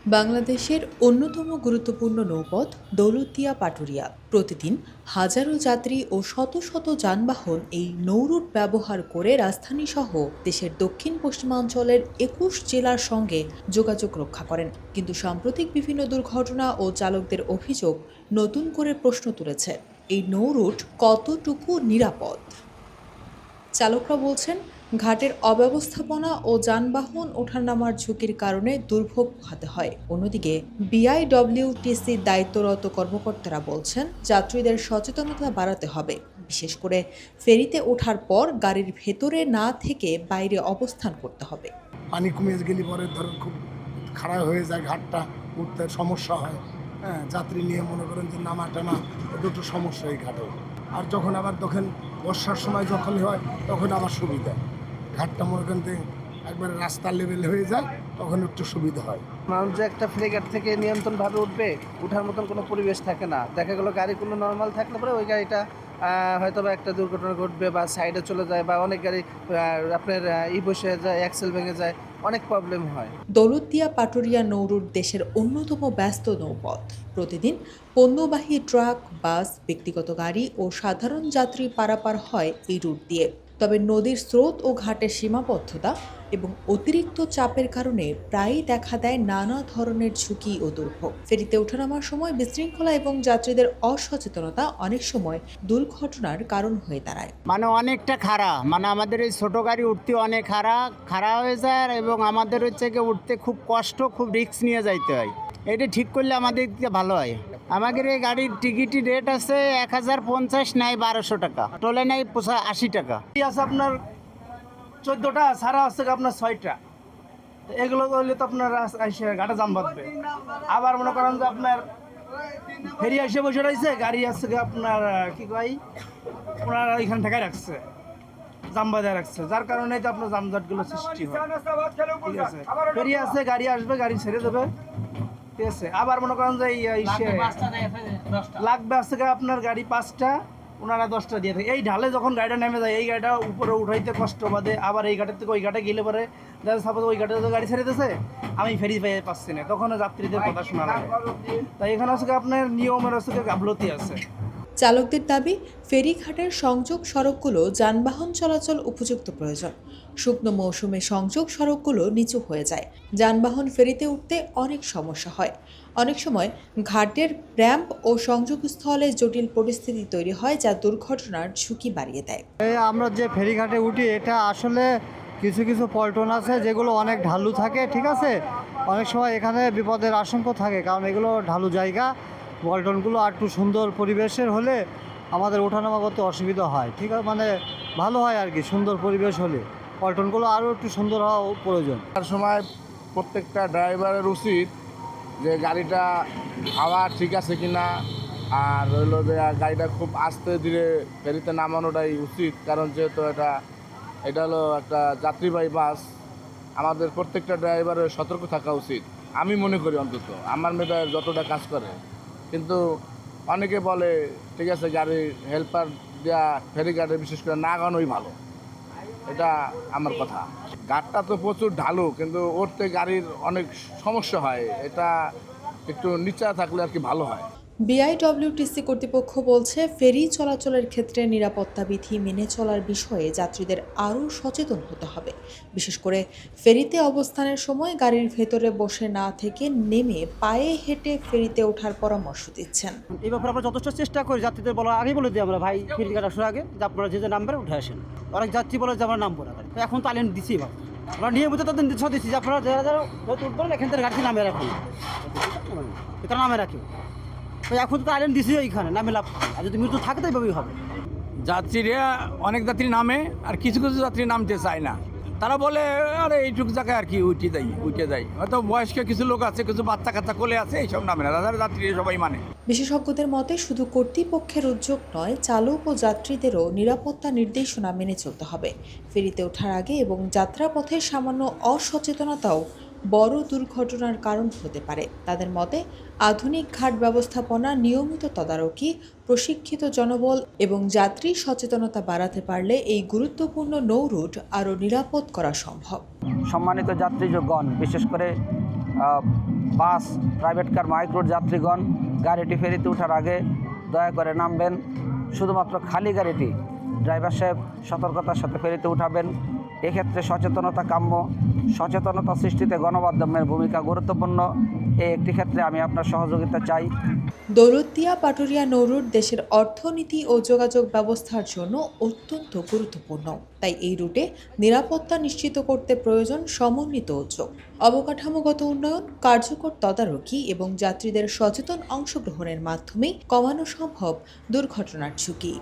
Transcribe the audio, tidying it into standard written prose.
বাংলাদেশের অন্যতম গুরুত্বপূর্ণ নৌপথ দৌলতদিয়া পাটুরিয়া। প্রতিদিন হাজারো যাত্রী ও শত শত যানবাহন এই নৌরুট ব্যবহার করে রাজধানী সহ দেশের দক্ষিণ পশ্চিমাঞ্চলের ২১ জেলার সঙ্গে যোগাযোগ রক্ষা করেন। কিন্তু সাম্প্রতিক বিভিন্ন দুর্ঘটনা ও চালকদের অভিযোগ নতুন করে প্রশ্ন তুলেছে, এই নৌরুট কতটুকু নিরাপদ। চালকরা বলছেন, ঘাটের অব্যবস্থাপনা ও যানবাহন ওঠানামার ঝুঁকির কারণে দুর্ভোগ পোহাতে হয়। অন্যদিকে বিআইডব্লিউটিসির দায়িত্বরত কর্মকর্তারা বলছেন, যাত্রীদের সচেতনতা বাড়াতে হবে, বিশেষ করে ফেরিতে ওঠার পর গাড়ির ভেতরে না থেকে বাইরে অবস্থান করতে হবে। পানি কমে গেলে পরে ধরুন খুব খারাপ হয়ে যায়, ঘাটটা উঠতে সমস্যা হয়। হ্যাঁ, যাত্রী নিয়ে মনে করেন যে নামা টানা দুটো সমস্যা এই ঘাটে। আর যখন আবার দেখেন বর্ষার সময় যখন হয় তখন আবার সুবিধা, ঘাটটা মনে করেন যে একবারে রাস্তা লেভেল হয়ে যায়, তখন একটু সুবিধা হয়। মানুষ যে একটা ফ্রিগেট থেকে নিয়ন্ত্রণভাবে উঠবে, উঠার মতন কোনো পরিবেশ থাকে না। দেখা গেলো গাড়িগুলো নর্মাল থাকলে পরে ওই গাড়িটা হয়তো বা একটা দুর্ঘটনা ঘটবে বা সাইডে চলে যায়, বা অনেক গাড়ি আপনার বসে যায়, অ্যাক্সেল ভেঙে যায়, অনেক প্রবলেম হয়। দৌলতদিয়া পাটুরিয়া নৌরুট দেশের অন্যতম ব্যস্ত নৌপথ। প্রতিদিন পণ্যবাহী ট্রাক, বাস, ব্যক্তিগত গাড়ি ও সাধারণ যাত্রী পারাপার হয় এই রুট দিয়ে। তবে নদীর স্রোত ও ঘাটের সীমাবদ্ধতা এবং অতিরিক্ত চাপের কারণে প্রায়ই দেখা দেয় নানা ধরনের ঝুঁকি ও দুর্ভোগ। ফেরিতে ওঠানামার সময় বিশৃঙ্খলা এবং যাত্রীদের অসচেতনতা অনেক সময় দুর্ঘটনার কারণ হয়ে দাঁড়ায়। অনেকটা খাড়া, আমাদের এই ছোটো গাড়ি উঠতে অনেক খাড়া হয়ে যায়, এবং আমাদের হচ্ছে গিয়ে উঠতে খুব কষ্ট, খুব রিস্ক নিয়ে যাইতে হয়। এটা ঠিক করলে আমাদের দিকে ভালো হয়। আমাদের এই গাড়ির টিকিটের রেট আছে 1050, নাই 1200 টাকা, টোলে নাই 80 টাকা। আছে আপনার 14টা, সারা আছে আপনার 6টা। এগুলো হইলে তো আপনার ঘাটে জাম বাঁধবে। আবার মনে করেন যে আপনার ফেরি এসে বসে রয়েছে, গাড়ি আছে আপনার কি কয় ওনারা এখানে ঠেকায় রাখছে, জাম বাঁধায় রাখছে, যার কারণে তো আপনার জামজটগুলো সৃষ্টি হয়। ঠিক আছে, ফেরি আছে, গাড়ি আসবে, গাড়ি ছেড়ে দেবে। ঠিক আছে, আবার মনে করেন যে লাগবে আছে আপনার গাড়ি 5টা, ওনারা 10টা দিয়ে থাকে। এই ঢালে যখন গাড়িটা নেমে যায়, এই গাড়িটা উপরে উঠাইতে কষ্ট বাদে, আবার এই ঘাটের থেকে ওই ঘাটে গেলে পরে সাপোজ ওই ঘাটে গাড়ি ছেড়ে দিতেছে, আমি ফেরি পেয়ে পাচ্ছি না, তখন যাত্রীদের কথা শোনা লাগে। তাই এখানে হচ্ছে আপনার নিয়মের হচ্ছে গাফলতি আছে। চালকদের দাবি, ফেরিঘাটের সংযোগ সড়কগুলো যানবাহন চলাচল উপযুক্ত প্রয়োজন। শুকনো মৌসুমে সংযোগ সড়কগুলো নিচু হয়ে যায়, যানবাহন ফেরিতে উঠতে অনেক সমস্যা হয়। অনেক সময় ঘাটের র্যাম্প ও সংযোগস্থলে জটিল পরিস্থিতি তৈরি হয়, যা দুর্ঘটনার ঝুঁকি বাড়িয়ে দেয়। আমরা যে ফেরিঘাটে উঠি, এটা আসলে কিছু কিছু পল্টন আছে যেগুলো অনেক ঢালু থাকে, ঠিক আছে। অনেক সময় এখানে বিপদের আশঙ্কা থাকে, কারণ এগুলো ঢালু জায়গা। পল্টনগুলো আর একটু সুন্দর পরিবেশের হলে আমাদের ওঠানামা করতে অসুবিধা হয়, ঠিক আছে, ভালো হয় আর কি। সুন্দর পরিবেশ হলে পল্টনগুলো আরও একটু সুন্দর হওয়া প্রয়োজন। তার সময় প্রত্যেকটা ড্রাইভারের উচিত যে গাড়িটা হাওয়া ঠিক আছে কিনা, আর হইলো যে গাড়িটা খুব আস্তে ধীরে ফেরিতে নামানোটাই উচিত। কারণ যেহেতু এটা হলো একটা যাত্রীবাহী বাস, আমাদের প্রত্যেকটা ড্রাইভারের সতর্ক থাকা উচিত, আমি মনে করি। অন্তত আমার মেয়েটা যতটা কাজ করে, কিন্তু অনেকে বলে ঠিক আছে গাড়ির হেল্পার দেওয়া ফেরিঘাটে বিশেষ করে না গানোই ভালো, এটা আমার কথা। ঘাটটা তো প্রচুর ঢালু, কিন্তু ওরতে গাড়ির অনেক সমস্যা হয়, এটা একটু নিচা থাকলে আর কি ভালো হয়। বিআইডব্লিউটিসি কর্তৃপক্ষ বলছে, ফেরি চলাচলের ক্ষেত্রে নিরাপত্তা বিধি মেনে চলার বিষয়ে যাত্রীদের আরও সচেতন হতে হবে। বিশেষ করে ফেরিতে অবস্থানের সময় গাড়ির ভেতরে বসে না থেকে নেমে পায়ে হেঁটে ফেরিতে ওঠার পরামর্শ দিচ্ছেন। এই ব্যাপারে আমরা যথেষ্ট চেষ্টা করি, যাত্রীদের বলা আগেই বলে দিই আমরা, ভাই ফেরিঘাট আসার আগে যে আপনারা যে নাম্বারে উঠে আসেন। অনেক যাত্রী বলে যে আমরা নামবো না, তো এখন তো আলেন দিচ্ছি, আমরা নিয়মিত তাদের নির্দেশ দিচ্ছি যে আপনারা যারা যারা উঠবেন এখান থেকে গাড়ি নামে রাখুন, এখানে নামে রাখি। তো এখন তো আইল্যান্ড দিছি, এইখানে নামে লাভ, আর যদি মৃত্যু থাকে তো এইভাবেই হবে। যাত্রীরা অনেক যাত্রী নামে, আর কিছু কিছু যাত্রী নামতে চায় না। তারা বলে আরে এইটুকু জায়গায় আর কি উঠে যাই। হয়তো বয়স্ক কিছু লোক আছে, কিছু বাচ্চা কাচ্চা কোলে আছে, এইসব নামে না, তাদের যাত্রী সবাই মানে। বিশেষজ্ঞদের মতে, শুধু কর্তৃপক্ষের উদ্যোগ নয়, চালক ও যাত্রীদেরও নিরাপত্তা নির্দেশনা মেনে চলতে হবে। ফেরিতে ওঠার আগে এবং যাত্রাপথে সামান্য অসচেতনতাও বড় দুর্ঘটনার কারণ হতে পারে। তাদের মতে, আধুনিক ঘাট ব্যবস্থাপনা, নিয়মিত তদারকি, প্রশিক্ষিত জনবল এবং যাত্রী সচেতনতা বাড়াতে পারলে এই গুরুত্বপূর্ণ নৌরুট আরও নিরাপদ করা সম্ভব। সম্মানিত যাত্রীগণ, বিশেষ করে বাস, প্রাইভেট কার, মাইক্রোর যাত্রীগণ গাড়িটি ফেরিতে ওঠার আগে দয়া করে নামবেন। শুধুমাত্র খালি গাড়িটি ড্রাইভার সাহেব সতর্কতার সাথে ফেরিতে উঠাবেন। এক্ষেত্রে সচেতনতা কাম্য। সচেতনতা সৃষ্টিতে গণমাধ্যমের ভূমিকা গুরুত্বপূর্ণ। এই একটি ক্ষেত্রে আমি আপনার সহযোগিতা চাই। দৌলতদিয়া পাটুরিয়া নৌরুট দেশের অর্থনীতি ও যোগাযোগ ব্যবস্থার জন্য অত্যন্ত গুরুত্বপূর্ণ। তাই এই রুটে নিরাপত্তা নিশ্চিত করতে প্রয়োজন সমন্বিত উদ্যোগ, অবকাঠামোগত উন্নয়ন, কার্যকর তদারকি এবং যাত্রীদের সচেতন অংশগ্রহণের মাধ্যমেই কমানো সম্ভব দুর্ঘটনার ঝুঁকি।